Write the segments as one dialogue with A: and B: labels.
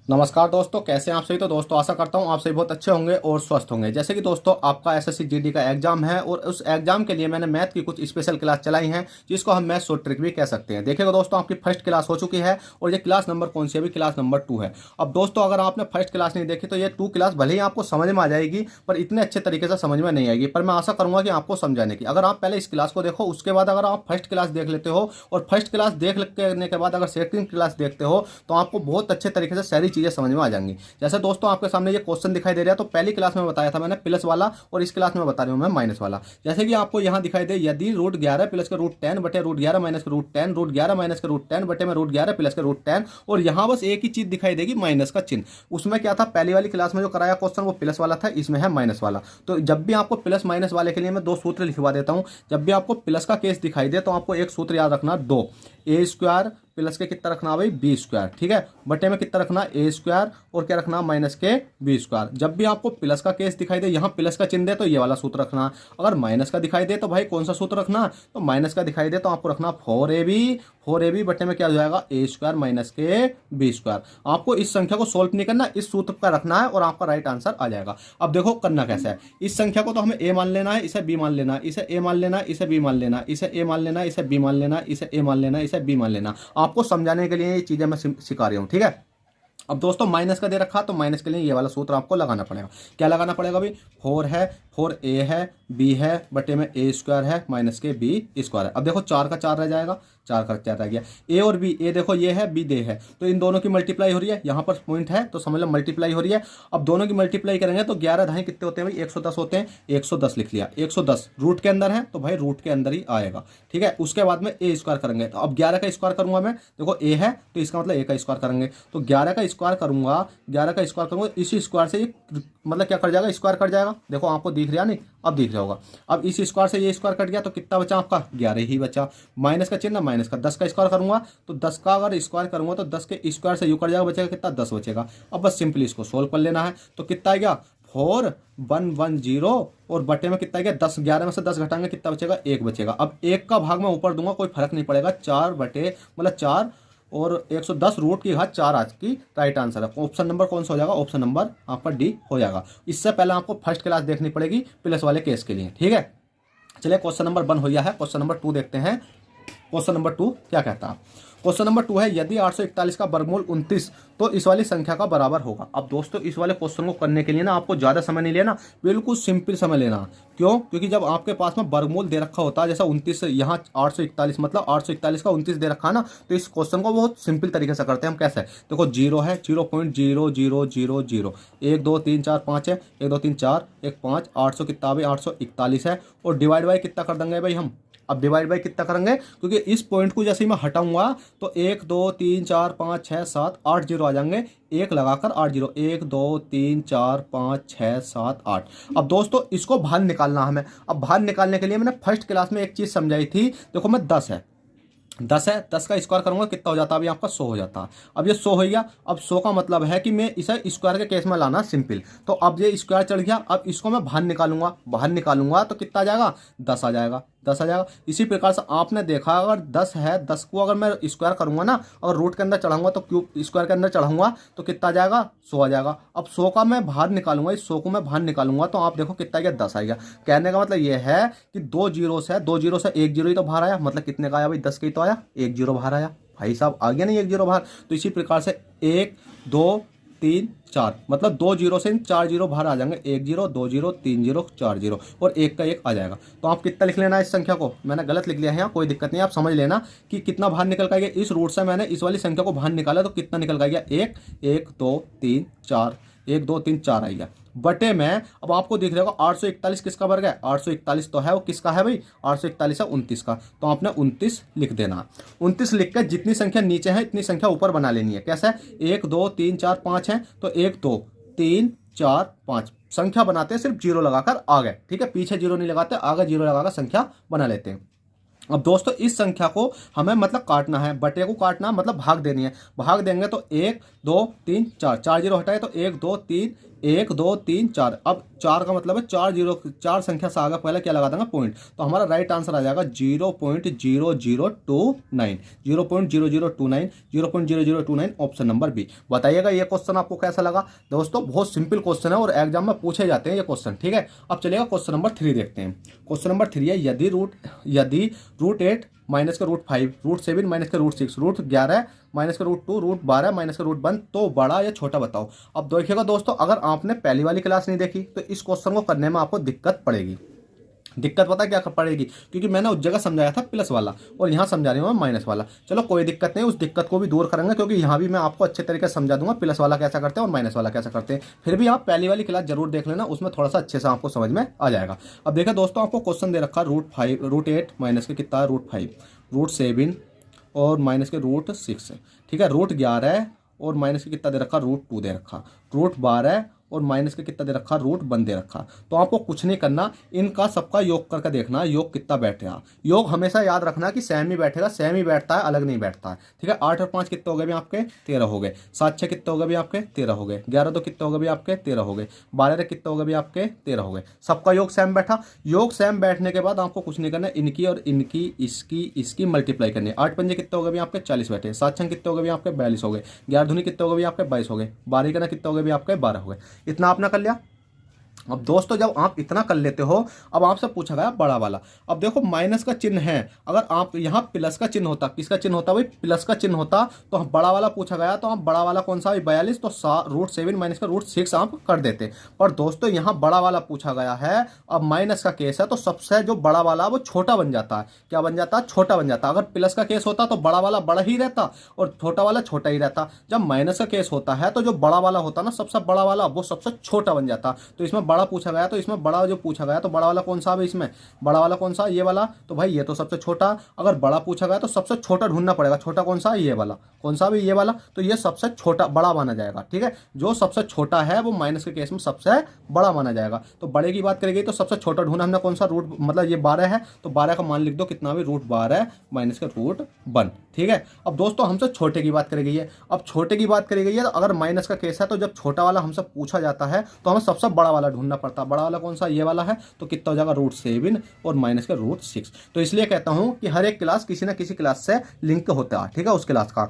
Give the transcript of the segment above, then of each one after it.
A: नमस्कार दोस्तों, कैसे हैं आप सभी। तो दोस्तों आशा करता हूं आप सभी बहुत अच्छे होंगे और स्वस्थ होंगे। जैसे कि दोस्तों आपका एसएससी जीडी का एग्जाम है और उस एग्जाम के लिए मैंने मैथ की कुछ स्पेशल क्लास चलाई हैं, जिसको हम मैथ शॉर्ट ट्रिक भी कह सकते हैं। देखिएगा दोस्तों, आपकी फर्स्ट क्लास हो चुकी है और ये क्लास नंबर कौन सी है? अभी क्लास नंबर 2 है। अब दोस्तों अगर आपने फर्स्ट क्लास नहीं देखी तो ये 2 क्लास भले ही आपको समझ में आ जाएगी, पर इतने अच्छे तरीके से समझ में नहीं आएगी। पर मैं आशा करूंगा कि आपको समझाने की, अगर आप पहले इस क्लास को देखो, उसके बाद अगर आप फर्स्ट क्लास देख लेते हो और फर्स्ट क्लास देखने के बाद अगर सेकंड क्लास देखते हो तो आपको बहुत अच्छे तरीके से सारी चीज़ें समझ में आ जाएंगी। जैसे दोस्तों आपके सामने ये क्वेश्चन दिखाई दे रहा है, तो पहली क्लास में बताया था मैंने प्लस वाला और इस क्लास में बता रही हूं मैं माइनस वाला। जैसे कि आपको यहाँ दिखाई दे, यदि √11 प्लस के √10 बटे √11 माइनस के √10, √11 माइनस के √10 बटे में √11 प्लस के √10, और यहाँ बस एक ही चीज दिखाई देगी, माइनस का चिन्ह। उसमें क्या था, पहली वाली क्लास में जो कराया क्वेश्चन वो प्लस वाला था, इसमें है माइनस वाला। तो जब भी आपको प्लस माइनस वाले के लिए मैं 2 सूत्र लिखवा देता हूं। जब भी आपको प्लस का केस दिखाई दे तो आपको एक सूत्र याद रखना, 2 ए स्क्वायर प्लस के कितना रखना भाई, बी स्क्वायर, ठीक है, बटे में कितना रखना, ए स्क्वायर, और क्या रखना, माइनस के बी स्क्वायर। जब भी आपको प्लस का केस दिखाई दे, यहाँ प्लस का चिन्ह दे तो ये वाला सूत्र रखना। अगर माइनस का दिखाई दे तो भाई कौन सा सूत्र रखना, तो माइनस का दिखाई दे तो आपको रखना 4ab बटे में क्या हो जाएगा, ए स्क्वायर माइनस के बी स्क्वायर। आपको इस संख्या को सोल्व नहीं करना, इस सूत्र का रखना है और आपका राइट आंसर आ जाएगा। अब देखो करना कैसा है, इस संख्या को तो हमें ए मान लेना है, इसे बी मान लेना, इसे ए मान लेना, इसे बी मान लेना, इसे ए मान लेना, इसे बी मान लेना, इसे ए मान लेना, इसे बी मान लेना। आपको समझाने के लिए ये चीजें मैं सिखा रही हूँ, ठीक है। अब दोस्तों माइनस का दे रखा तो माइनस के लिए ये वाला सूत्र आपको लगाना पड़ेगा। क्या लगाना पड़ेगा भाई, 4 है, 4a है, b है, बटे में ए स्क्वायर है माइनस के बी स्क्वायर है। अब देखो 4 का 4 रह जाएगा, 4 का 4 रह गया। ए और बी, ए देखो ये है, बी दे है, तो इन दोनों की मल्टीप्लाई हो रही है, यहाँ पर पॉइंट है तो समझ लो मल्टीप्लाई हो रही है। अब दोनों की मल्टीप्लाई करेंगे तो 11 ढाई कितने होते हैं भाई, 110 होते हैं। 110 लिख लिया, 110 रूट के अंदर है तो भाई रूट के अंदर ही आएगा, ठीक है। उसके बाद में ए स्क्वायर करेंगे, तो अब 11 का स्क्वायर करूंगा मैं, देखो ए है तो इसका मतलब ए का स्क्वायर करेंगे, तो 11 का स्क्वायर करूंगा, 11 का स्क्वायर करूंगा, इसी स्क्वायर से ये मतलब क्या कर जाएगा, स्क्वायर कट जाएगा। देखो आपको दिख रहा नहीं, अब दिख रहा होगा। अब इस स्क्वायर से ये स्क्वायर कट गया तो कितना बचा आपका, 11 ही बचा। माइनस का चिन्ह, माइनस का, 10 का स्क्वायर करूंगा तो 10 का अगर स्क्वायर करूंगा तो 10 के स्क्वायर से यू कट जाएगा, बचेगा कितना, 10 बचेगा। अब बस सिंपली इसको सोल्व कर लेना है, तो कितना आ गया, 4110, और बटे में कितना आ गया, 10, 11 में से 10 घटाएंगे कितना बचेगा, 1 बचेगा। अब 1 का भाग मैं ऊपर दूंगा, कोई फर्क नहीं पड़ेगा, 4 बटे मतलब 4 और 110 रूट की घात 4 आज की राइट आंसर है। ऑप्शन नंबर कौन सा हो जाएगा, ऑप्शन नंबर आपका डी हो जाएगा। इससे पहले आपको फर्स्ट क्लास देखनी पड़ेगी प्लस वाले केस के लिए, ठीक है। चलिए क्वेश्चन नंबर 1 हो गया है, क्वेश्चन नंबर 2 देखते हैं। क्वेश्चन नंबर 2 क्या कहता है, क्वेश्चन नंबर 2 है, यदि 841 का वर्गमूल 29 तो इस वाली संख्या का बराबर होगा। अब दोस्तों इस वाले क्वेश्चन को करने के लिए ना आपको ज्यादा समय नहीं लेना, बिल्कुल सिंपल समय लेना। क्यों, क्योंकि जब आपके पास में वर्गमूल दे रखा होता है, जैसा 29 यहाँ 841 मतलब 841 का 29 दे रखा है ना, तो इस क्वेश्चन को बहुत सिंपल तरीके से करते हैं हम। कैसे, देखो 0 है, 0.0000, 1 2 3 4 5 है, 1 2 3 4 1 5, 800 कितना भाई, 841 है, और डिवाइड बाई कितना कर देंगे भाई हम। अब डिवाइड बाई कितना करेंगे, क्योंकि इस पॉइंट को जैसे ही मैं हटाऊंगा तो 1 2 3 4 5 6 7 8 जीरो आ जाएंगे, एक लगाकर 8 जीरो, 1 2 3 4 5 6 7 8। अब दोस्तों इसको बाहर निकालना हमें। अब बाहर निकालने के लिए मैंने फर्स्ट क्लास में एक चीज समझाई थी, देखो मैं 10 है, 10 का स्क्वायर करूंगा कितना हो जाता है, अभी आपका 100 हो जाता है। अब ये 100 हो गया, अब 100 का मतलब है कि मैं इसे स्क्वायर के केस में लाना सिंपल। तो अब ये स्क्वायर चढ़ गया, अब इसको मैं बाहर निकालूंगा, बाहर निकालूंगा तो कितना आ जाएगा, 10 आ जाएगा, 10 आ जाएगा। इसी प्रकार से आपने देखा अगर 10 है, 10 को अगर मैं स्क्वायर करूंगा ना, अगर रूट के अंदर चढ़ाऊंगा तो क्यूब स्क्वायर के अंदर चढ़ाऊंगा तो कितना आ जाएगा, 100 आ जाएगा। अब 100 का मैं बाहर निकालूंगा, इस 100 को मैं बाहर निकालूंगा तो आप देखो कितना आ गया, 10 आ गया। कहने का मतलब ये है कि 2 जीरो से 1 जीरो ही तो बाहर आया, मतलब कितने का आया भाई, 10 का ही तो आया, 1 जीरो बाहर आया भाई साहब, आ गया नहीं 1 जीरो बाहर। तो इसी प्रकार से 1 2 3 4 मतलब 2 जीरो से 4 जीरो बाहर आ जाएंगे, 1 जीरो 2 जीरो 3 जीरो 4 जीरो, और 1 का 1 आ जाएगा। तो आप कितना लिख लेना इस संख्या को, मैंने गलत लिख लिया है यहाँ, कोई दिक्कत नहीं, आप समझ लेना कि कितना बाहर निकल कर गया। इस रूट से मैंने इस वाली संख्या को बाहर निकाला तो कितना निकल कर गया, 1 1 2 3 4, 1 2 3 4 आ गया, बटे में। अब आपको दिख रहा होगा 841 किसका वर्ग है, 841 तो है वो किसका है भाई, 841 है 29 का, तो आपने 29 लिख देना। 29 लिख कर जितनी संख्या नीचे है इतनी संख्या ऊपर बना लेनी है। कैसा है, 1 2 3 4 5 है, तो 1 2 3 4 5 संख्या बनाते हैं, सिर्फ जीरो लगाकर आ गए, ठीक है, पीछे जीरो नहीं लगाते, आगे जीरो लगाकर संख्या बना लेते हैं। अब दोस्तों इस संख्या को हमें मतलब काटना है, बटे को काटना मतलब भाग देनी है। भाग देंगे तो 1 2 3 4, 4 जीरो हटाए तो 1 2 3, 1 2 3 4। अब 4 का मतलब है 4 जीरो, 4 संख्या से आगे पहले क्या लगा देंगे, पॉइंट। तो हमारा राइट आंसर आ जाएगा 0.0029, 0.0029, 0.0029 ऑप्शन नंबर बी। बताइएगा ये क्वेश्चन आपको कैसा लगा। दोस्तों बहुत सिंपल क्वेश्चन है और एग्जाम में पूछे जाते हैं ये क्वेश्चन, ठीक है। अब चलिएगा क्वेश्चन नंबर 3 देखते हैं। क्वेश्चन नंबर 3 है, यदि √8 माइनस का √5, √7 माइनस का √6, √11 माइनस का √2, √12 माइनस का √1 तो बड़ा या छोटा बताओ। अब देखिएगा दोस्तों, अगर आपने पहली वाली क्लास नहीं देखी तो इस क्वेश्चन को करने में आपको दिक्कत पड़ेगी। दिक्कत पता क्या पड़ेगी, क्योंकि मैंने उस जगह समझाया था प्लस वाला और यहाँ समझा रही हूँ मैं माइनस वाला। चलो कोई दिक्कत नहीं, उस दिक्कत को भी दूर करेंगे, क्योंकि यहाँ भी मैं आपको अच्छे तरीके से समझा दूंगा प्लस वाला कैसा करते हैं और माइनस वाला कैसा करते हैं। फिर भी आप पहली वाली क्लास जरूर देख लेना, उसमें थोड़ा सा अच्छे से आपको समझ में आ जाएगा। अब देखिए दोस्तों, आपको क्वेश्चन दे रखा √8 माइनस के कितना है √5, √7 और माइनस के √6, ठीक है। √11 और माइनस के कितना दे रखा, √2 दे रखा, √12 और माइनस का कितना दे रखा, √1 दे रखा। तो आपको कुछ नहीं करना, इनका सबका योग करके देखना योग कितना बैठेगा। योग हमेशा याद रखना कि सेम ही बैठेगा, सेम ही बैठता है, अलग नहीं बैठता है, ठीक है। 8 और 5 कितने हो गए भी आपके, 13 हो गए। 7 6 कितने हो गए भी आपके, 13 हो गए। 11 2 कितने हो गए भी आपके, 13 हो गए। 12 कितने हो गए भी आपके, 13 हो गए। सबका योग सेम बैठा। योग सेम बैठने के बाद आपको कुछ नहीं करना, इनकी और इनकी, इसकी मल्टीप्लाई करनी है। 8 पंजे कितने हो गए भी आपके, 40 बैठे। 7 6 कितने हो गए भी आपके, 42 हो गए। 11 दूनी कितने हो गए भी आपके, 22 हो गए। 12 का कितने हो गए भी आपके, 12 हो गए। इतना आपने कर लिया। अब दोस्तों जब आप इतना कर लेते हो, अब आपसे पूछा गया बड़ा वाला। अब देखो माइनस का चिन्ह है, अगर आप यहाँ प्लस का चिन्ह होता, किसका चिन्ह होता भाई, प्लस का चिन्ह होता, तो हम बड़ा वाला पूछा गया तो हम बड़ा वाला कौन सा, 42, तो √7 माइनस का √6 आप कर देते। पर दोस्तों यहाँ बड़ा वाला पूछा गया है, अब माइनस का केस है, तो सबसे जो बड़ा वाला वो छोटा बन जाता है। क्या बन जाता है, छोटा बन जाता है। अगर प्लस का केस होता तो बड़ा वाला बड़ा ही रहता और छोटा वाला छोटा ही रहता। जब माइनस का केस होता है तो जो बड़ा वाला होता ना, सबसे बड़ा वाला, वो सबसे छोटा बन जाता। तो इसमें बड़ा पूछा गया तो इसमें बड़ा जो पूछा गया तो बड़ा वाला कौन सा है इसमें, बड़ा वाला कौन सा, ये वाला। तो भाई ये तो सबसे छोटा, अगर बड़ा पूछा गया तो सबसे छोटा ढूंढना पड़ेगा। छोटा कौन सा, ये वाला। कौन सा भी, ये वाला। तो ये सबसे छोटा बड़ा माना जाएगा, ठीक है। जो सबसे छोटा है वो माइनस के केस में सबसे बड़ा माना जाएगा। तो बड़े की बात करेगी तो सबसे छोटा ढूंढना हमने कौन सा, रूट, मतलब ये 12 है तो 12 का मान लिख दो कितना भी, √12 माइनस का √1, ठीक है। अब दोस्तों हमसे छोटे की बात करी गई है। अब छोटे की बात करी गई है तो अगर माइनस का केस है तो जब छोटा वाला हमसे पूछा जाता है तो हमें सबसे बड़ा वाला ढूंढना पड़ता है। बड़ा वाला कौन सा, ये वाला है। तो कितना हो जाएगा, √7 और माइनस का √6। तो इसलिए कहता हूं कि हर एक क्लास किसी ना किसी क्लास से लिंक होता है, ठीक है, उस क्लास का।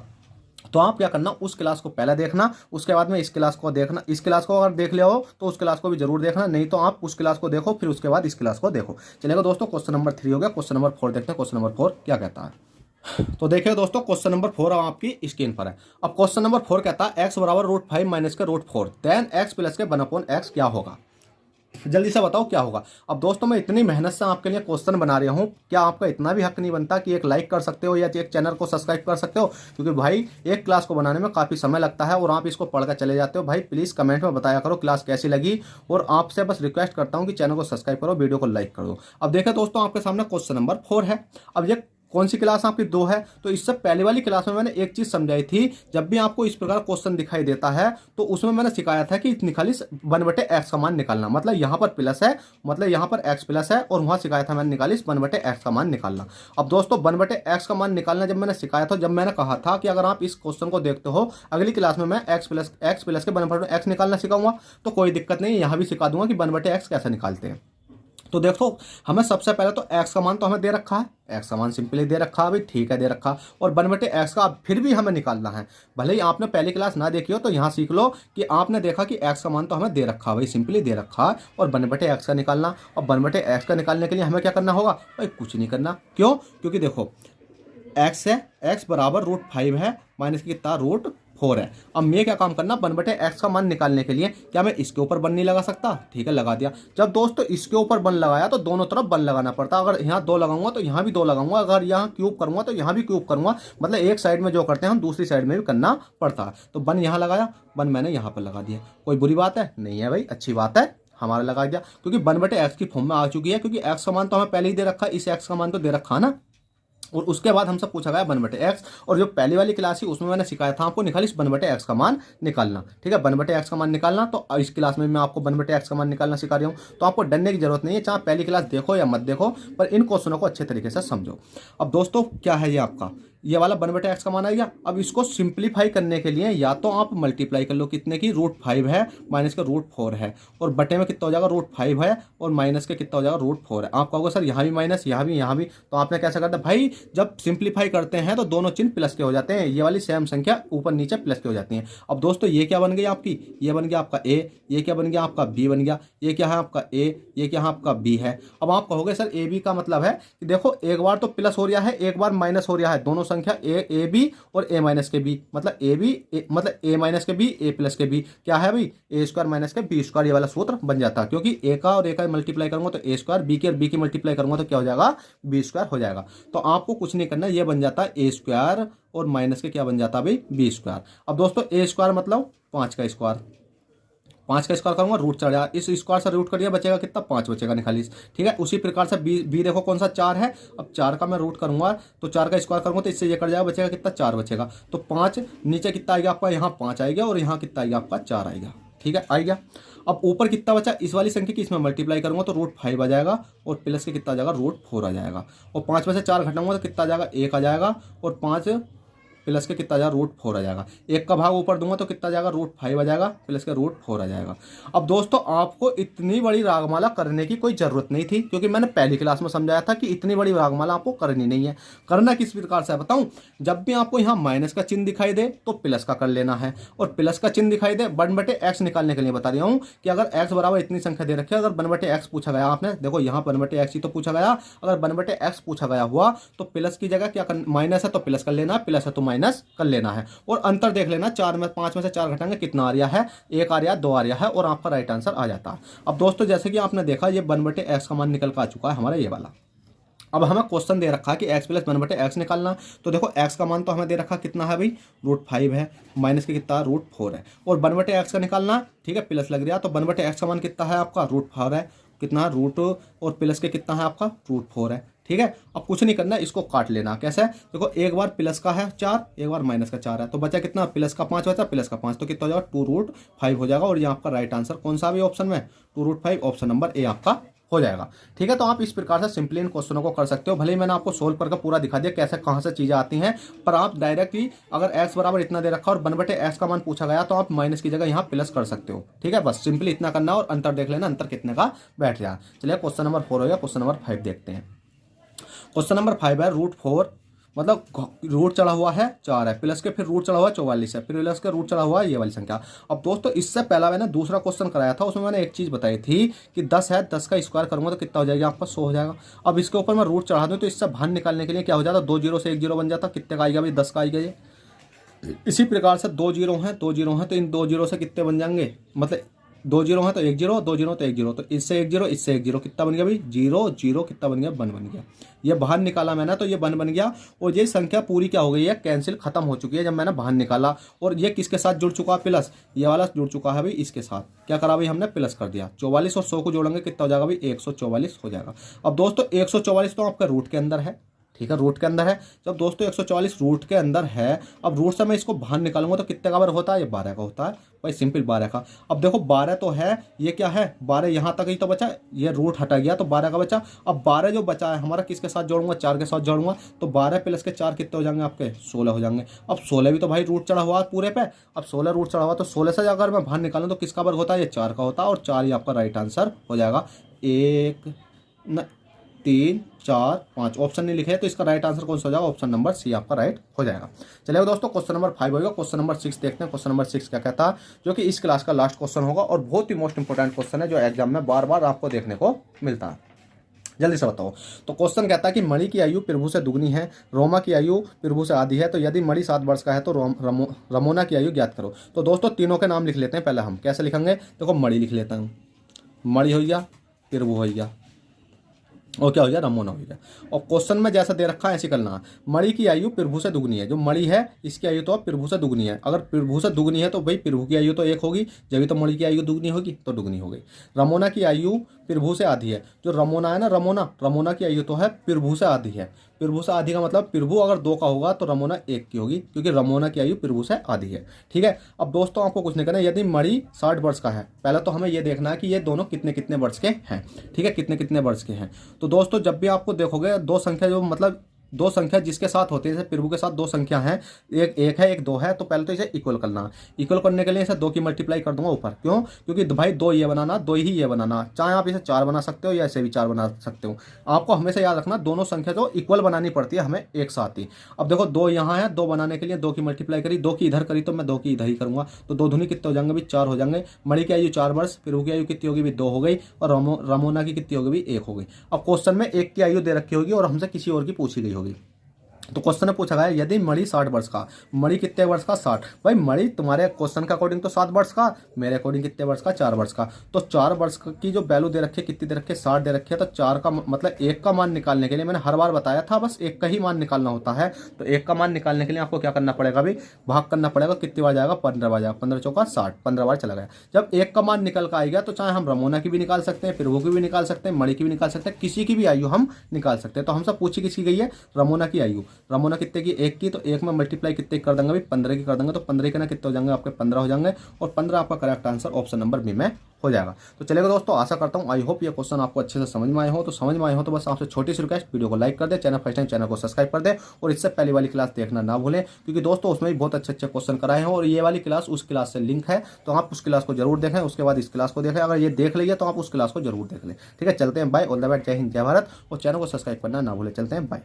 A: तो आप क्या करना, उस क्लास को पहले देखना, उसके बाद में इस क्लास को देखना। इस क्लास को अगर देख लिया हो तो उस क्लास को भी जरूर देखना, नहीं तो आप उस क्लास को देखो फिर उसके बाद इस क्लास को देखो। चलेगा दोस्तों, क्वेश्चन नंबर 3 हो गया। क्वेश्चन नंबर 4 देखते हैं, क्वेश्चन नंबर 4 क्या कहता है। तो देखिए दोस्तों, क्वेश्चन नंबर 4 आपकी स्क्रीन पर है। अब क्वेश्चन नंबर 4 कहता है x बराबर √5 माइनस के √4, देन x प्लस के 1/x क्या होगा। जल्दी से बताओ क्या होगा। अब दोस्तों मैं इतनी मेहनत से आपके लिए क्वेश्चन बना रहा हूँ, क्या आपका इतना भी हक नहीं बनता कि एक लाइक कर सकते हो या एक चैनल को सब्सक्राइब कर सकते हो, क्योंकि भाई एक क्लास को बनाने में काफ़ी समय लगता है और आप इसको पढ़कर चले जाते हो। भाई प्लीज़ कमेंट में बताया करो क्लास कैसी लगी, और आपसे बस रिक्वेस्ट करता हूँ कि चैनल को सब्सक्राइब करो, वीडियो को लाइक करो। अब देखिए दोस्तों, आपके सामने क्वेश्चन नंबर 4 है। अब ये कौन सी क्लास आपकी 2 है, तो इससे पहले वाली क्लास में मैंने एक चीज समझाई थी। जब भी आपको इस प्रकार क्वेश्चन दिखाई देता है तो उसमें मैंने सिखाया था कि निकाली 1/x का मान निकालना, मतलब यहाँ पर प्लस है, मतलब यहाँ पर x प्लस है, और वहां सिखाया था मैंने निकाली 1/x का मान निकालना। अब दोस्तों 1/x का मान निकालना जब मैंने सिखाया था, जब मैंने कहा था कि अगर आप इस क्वेश्चन को देखते हो अगली क्लास में मैं x प्लस के 1/x निकालना सिखाऊंगा, तो कोई दिक्कत नहीं, यहाँ भी सिखा दूंगा कि 1/x कैसे निकालते हैं। तो देखो हमें सबसे पहले तो x का मान तो हमें दे रखा है, x का मान सिंपली दे रखा है भाई, ठीक है दे रखा, और 1/x का फिर भी हमें निकालना है। भले ही आपने पहली क्लास ना देखी हो तो यहाँ सीख लो कि आपने देखा कि x का मान तो हमें दे रखा है भाई, सिंपली दे रखा है, और 1/x का निकालना। और 1/x का निकालने के लिए हमें क्या करना होगा भाई, कुछ नहीं करना। क्यों, क्योंकि देखो x है, x बराबर √5 है, माइनस कितना √4 है। अब मैं क्या काम करना, 1/x का मान निकालने के लिए क्या मैं इसके ऊपर 1 नहीं लगा सकता, ठीक है लगा दिया। जब दोस्तों इसके ऊपर 1 लगाया तो दोनों तरफ 1 लगाना पड़ता। अगर यहाँ 2 लगाऊंगा तो यहाँ भी 2 लगाऊंगा, अगर यहाँ क्यूब करूंगा तो यहाँ भी क्यूब करूंगा, मतलब एक साइड में जो करते हैं हम दूसरी साइड में भी करना पड़ता है। तो 1 यहाँ लगाया, 1 मैंने यहाँ पर लगा दिया। कोई बुरी बात है नहीं है भाई, अच्छी बात है, हमारा लगा दिया, क्योंकि 1/x की फॉर्म में आ चुकी है, क्योंकि x का मान तो हमें पहले ही दे रखा है, इस x का मान तो दे रखा है ना। और उसके बाद हमसे पूछा गया 1/x, और जो पहली वाली क्लास थी उसमें मैंने सिखाया था आपको निकाल इस 1/x का मान निकालना। ठीक है, 1/x का मान निकालना। तो इस क्लास में मैं आपको 1/x का मान निकालना सिखा रही हूँ, तो आपको डरने की जरूरत नहीं है, चाहे पहली क्लास देखो या मत देखो, पर इन क्वेश्चनों को अच्छे तरीके से समझो। अब दोस्तों क्या है, ये आपका ये वाला 1/x का मान आएगा। अब इसको सिंप्लीफाई करने के लिए या तो आप मल्टीप्लाई कर लो, कितने की, √5 है माइनस का √4 है, और बटे में कितना हो जाएगा, √5 है, और माइनस के कितना हो जाएगा, √4 है। आप कहोगे सर यहाँ भी माइनस, यहाँ भी, यहाँ भी, तो आपने कैसा करना भाई, जब सिंप्लीफाई करते हैं तो दोनों चिन्ह प्लस के हो जाते हैं, ये वाली सेम संख्या ऊपर नीचे प्लस के हो जाती हैं। अब दोस्तों ये क्या बन गई आपकी, ये बन गया आपका ए, ये क्या बन गया आपका बी बन गया, ये क्या है आपका ए, ये क्या है आपका बी है। अब आप कहोगे सर ए बी का मतलब है कि देखो एक बार तो प्लस हो रहा है, एक बार माइनस हो रहा है, दोनों संख्या ए बी और ए माइनस के बी, मतलब ए बी मतलब ए माइनस के बी ए प्लस के बी, क्या है भाई, ए स्क्वायर माइनस के बी स्क्वायर, ये वाला सूत्र बन जाता है। क्योंकि ए का और ए का मल्टीप्लाई करूंगा तो ए स्क्वायर, बी के और बी की मल्टीप्लाई करूंगा तो क्या हो जाएगा, बी स्क्वायर हो जाएगा। तो आपको कुछ नहीं करना, ये बन जाता है ए स्क्वायर और माइनस के क्या बन जाता है भाई, बी स्क्वायर। अब दोस्तों ए स्क्वायर मतलब 5 का स्क्वायर, 5 का स्क्वायर करूंगा रूट चढ़ जाएगा, इस स्क्वायर से रूट करिए बचेगा कितना, 5 बचेगा निकालिए। ठीक है, उसी प्रकार से बी देखो कौन सा 4 है, अब 4 का मैं रूट करूंगा तो 4 का स्क्वायर करूंगा तो इससे ये कट जाएगा, बचेगा कितना, 4 बचेगा। तो 5 नीचे कितना आएगा आपका, यहाँ 5 आएगा और यहाँ कितना आएगा आपका, 4 आएगा। ठीक है, आएगा। अब ऊपर कितना बचा, इस वाली संख्या की इसमें मल्टीप्लाई करूंगा तो √5 आ जाएगा, और प्लस के कितना आ जाएगा, √4 आ जाएगा, और 5 में से 4 घटाऊंगा तो कितना आ जाएगा, 1 आ जाएगा, और 5 प्लस के कितना आ जाएगा, √4 आ जाएगा। 1 का भाग ऊपर दूंगा तो कितना आ जाएगा, √5 आ जाएगा, प्लस के √4 आ जाएगा। अब दोस्तों आपको इतनी बड़ी रागमाला करने की कोई जरूरत नहीं थी, क्योंकि मैंने पहली क्लास में समझाया था कि इतनी बड़ी रागमाला आपको करनी नहीं है। करना किस प्रकार से बताऊं, जब भी आपको यहाँ माइनस का चिन्ह दिखाई दे तो प्लस का कर लेना है, और प्लस का चिन्ह दिखाई दे 1/x निकालने के लिए बता रहा हूँ कि अगर x बराबर इतनी संख्या दे रखी है, अगर 1/x पूछा गया, आपने देखो यहाँ 1/x ही तो पूछा गया, अगर 1/x पूछा गया हुआ तो प्लस की जगह क्या, माइनस है तो प्लस कर लेना, प्लस है तो माइनस कर लेना है, और अंतर देख लेना, 5 में से 4 घटाएंगे कितना आ रहा है, 1 आ रहा है, 2 आ रहा है, और आपका राइट आंसर आ जाता है। अब दोस्तों जैसे कि आपने देखा ये 1/x का मान निकल कर आ चुका है हमारा ये वाला। अब हमें क्वेश्चन दे रखा है कि x प्लस 1/x निकालना, तो देखो x का मान तो हमें दे रखा कितना है भाई, √5 है, माइनस के कितना, √4 है, और 1/x का निकालना, ठीक है, प्लस लग रहा तो 1/x का मान कितना है आपका, √4 है, कितना रूट, और प्लस के कितना है आपका, √4 है। ठीक है, अब कुछ नहीं करना, इसको काट लेना। कैसे, देखो एक बार प्लस का है 4, एक बार माइनस का 4 है, तो बचा कितना, प्लस का 5 बचा, प्लस का 5 तो कितना हो जाएगा, 2√5 हो जाएगा, और ये आपका राइट आंसर कौन सा भी ऑप्शन में, 2√5, ऑप्शन नंबर ए आपका हो जाएगा। ठीक है, तो आप इस प्रकार से सिंपली इन क्वेश्चनों को कर सकते हो। भले ही मैंने आपको सोल्व करके पूरा दिखा दिया कैसे कहाँ से चीजें आती हैं, पर आप डायरेक्टली अगर x बराबर इतना दे रखा और 1/x का मान पूछा गया तो आप माइनस की जगह यहाँ प्लस कर सकते हो। ठीक है, बस सिंपली इतना करना और अंतर देख लेना, अंतर कितने का बैठ जाए। चलिए क्वेश्चन नंबर 4 हो गया, क्वेश्चन नंबर 5 देखते हैं। क्वेश्चन नंबर 5 है √4, मतलब रूट चढ़ा हुआ है 4 है, प्लस के फिर रूट चढ़ा हुआ 44 है, फिर प्लस के रूट चढ़ा हुआ है ये वाली संख्या। अब दोस्तों इससे पहला मैंने दूसरा क्वेश्चन कराया था, उसमें मैंने एक चीज़ बताई थी कि 10 है, 10 का स्क्वायर करूंगा तो कितना हो जाएगा आपका, 100 हो जाएगा। अब इसके ऊपर मैं रूट चढ़ा दूँ तो इससे भान निकालने के लिए क्या हो जाता, 2 जीरो से 1 जीरो बन जाता, कितने का आएगा भाई, 10 का आएगा ये। इसी प्रकार से 2 जीरो हैं, 2 जीरो हैं, तो इन 2 जीरो से कितने बन जाएंगे, मतलब 2 जीरो है तो 1 जीरो, 2 जीरो तो 1 जीरो, तो इससे 1 जीरो, इससे 1 जीरो, कितना बन गया भाई, 0 0, कितना बन गया, 1 बन गया। ये बाहर निकाला मैंने तो ये 1 बन गया, और ये संख्या पूरी क्या हो गई है, कैंसिल खत्म हो चुकी है जब मैंने बाहर निकाला। और ये किसके साथ जुड़ चुका है, प्लस, ये वाला जुड़ चुका है भाई इसके साथ। क्या करा भाई हमने, प्लस कर दिया। 44 और 100 को जोड़ेंगे कितना हो जाएगा भाई, 144 हो जाएगा। अब दोस्तों 144 तो आपका रूट के अंदर है, ठीक है, रूट के अंदर है। जब दोस्तों 144 रूट के अंदर है, अब रूट से मैं इसको बाहर निकालूंगा तो कितने का बार होता है, ये 12 का होता है भाई, सिंपल 12 का। अब देखो 12 तो है, ये क्या है 12 यहाँ तक ही तो बचा, ये रूट हटा गया तो 12 का बचा। अब 12 जो बचा है हमारा किसके साथ जोड़ूंगा, 4 के साथ जोड़ूंगा, तो 12 प्लस के 4 कितने हो जाएंगे आपके, 16 हो जाएंगे। अब 16 भी तो भाई रूट चढ़ा हुआ है पूरे पे, अब 16 रूट चढ़ा हुआ तो 16 से अगर मैं बाहर निकालूँ तो किसका वर्ग होता है, ये 4 का होता है, और 4 ही आपका राइट आंसर हो जाएगा। 1 3 4 5 ऑप्शन नहीं लिखे हैं, तो इसका राइट आंसर कौन सा हो जाएगा, ऑप्शन नंबर सी आपका राइट हो जाएगा। चलिए दोस्तों क्वेश्चन नंबर 5 होगा, क्वेश्चन नंबर 6 देखते हैं। क्वेश्चन नंबर 6 क्या कहता है, जो कि इस क्लास का लास्ट क्वेश्चन होगा और बहुत ही मोस्ट इंपोर्टेंट क्वेश्चन है, जो एग्जाम में बार बार आपको देखने को मिलता है। जल्दी से बताओ। तो क्वेश्चन कहता है कि मणि की आयु प्रभु से दुगनी है, रोमा की आयु प्रभु से आधी है, तो यदि मणि 7 वर्ष का है तो रमोना की आयु ज्ञात करो। तो दोस्तों तीनों के नाम लिख लेते हैं। पहले हम कैसे लिखेंगे, देखो मणि लिख लेता हूँ, मणि हो गया, प्रभु हो गया, और क्या हो गया, रमोना हो गया। और क्वेश्चन में जैसा दे रखा है ऐसे करना है। मणि की आयु प्रभु से दुगनी है, जो मणि है इसकी आयु तो प्रभु से दुगनी है। अगर प्रभु से दुगनी है तो भाई प्रभु की आयु तो 1 होगी, जब भी तो मणि की आयु दुगनी होगी तो दुगनी हो गई। रमोना की आयु प्रभु से आधी है, जो रमोना है ना, रमोना की आयु तो है प्रभु से आधी है। प्रभु से आधी का मतलब प्रभु अगर 2 का होगा तो रमोना 1 की होगी, क्योंकि रमोना की आयु प्रभु से आधी है। ठीक है, अब दोस्तों आपको कुछ नहीं करना है। यदि मणि 60 वर्ष का है, पहले तो हमें ये देखना है कि ये दोनों कितने कितने वर्ष के हैं। ठीक है, कितने कितने वर्ष के हैं। तो दोस्तों जब भी आपको देखोगे दो संख्या जो मतलब दो संख्या जिसके साथ होती है, जैसे प्रभु के साथ दो संख्या हैं, एक एक है एक 2 है, तो पहले तो इसे इक्वल करना। इक्वल करने के लिए इसे 2 की मल्टीप्लाई कर दूंगा ऊपर। क्यों? क्योंकि भाई 2 ये बनाना, 2 ही ये बनाना, चाहे आप इसे 4 बना सकते हो या ऐसे भी 4 बना सकते हो। आपको हमेशा याद रखना दोनों संख्या जो इक्वल बनानी पड़ती है हमें एक साथ ही। अब देखो 2 यहाँ है, 2 बनाने के लिए 2 की मल्टीप्लाई करी, 2 की इधर करी तो मैं 2 की इधर ही करूंगा, तो 2 दूनी कितने हो जाएंगे भी 4 हो जाएंगे। मणि की आयु 4 वर्ष, प्रभु की आयु कितनी होगी भी 2 हो गई, और रमोना की कितनी होगी भी 1 हो गई। अब क्वेश्चन में 1 की आयु दे रखी होगी और हमसे किसी और की पूछी गई होगी। तो क्वेश्चन ने पूछा गया यदि मणि 60 वर्ष का, मणि कितने वर्ष का 60। भाई मणि तुम्हारे क्वेश्चन के अकॉर्डिंग तो 7 वर्ष का, मेरे अकॉर्डिंग कितने वर्ष का 4 वर्ष का। तो 4 वर्ष की जो वैल्यू दे रखी है कितनी दे रखी है 60 दे रखी है। तो 4 का मतलब 1 का मान निकालने के लिए मैंने हर बार बताया था बस 1 का ही मान निकालना होता है। तो 1 का मान निकालने के लिए आपको क्या करना पड़ेगा भाई, भाग करना पड़ेगा। कितनी बार जाएगा 15 बार जाएगा, 15 चौका 60, 15 बार चला गया। जब 1 का मान निकल कर आएगा तो चाहे हम रमोना की भी निकाल सकते हैं, प्रभु की भी निकाल सकते हैं, मणि की भी निकाल सकते हैं, किसी की भी आयु हम निकाल सकते हैं। तो हमसे पूछी किसकी गई है, रमोना की आयु। रमोना कितने की 1 की, तो 1 में मल्टीप्लाई कितने कर देंगे भाई 15 की कर देंगे, तो 15 के ना कितने हो जाएंगे आपके 15 हो जाएंगे, और 15 आपका correct answer option number B में हो जाएगा। तो चलेगा दोस्तों, आशा करता हूं आई होप ये क्वेश्चन आपको अच्छे से समझ में आए हो। तो समझ में आए हो तो बस आपसे छोटी सी रिक्वेस्ट, वीडियो को लाइक कर दे, चैनल फर्स्ट टाइम चैनल को सब्सक्राइब कर दे, और इससे पहली वाली क्लास देखना ना भूलें, क्योंकि दोस्तों उसमें भी बहुत अच्छे अच्छे क्वेश्चन कराए हैं, और ये वाली क्लास उस क्लास से लिंक है, तो आप उस क्लास को जरूर देखें, उसके बाद इस क्लास को देखें। अगर ये देख लीजिए तो आप उस क्लास को जरूर देख लें। ठीक है, चलते हैं बाय, ऑल द बेस्ट, जय हिंद जय भारत, और चैनल को सब्सक्राइब करना ना भूलें। चलते हैं बाय।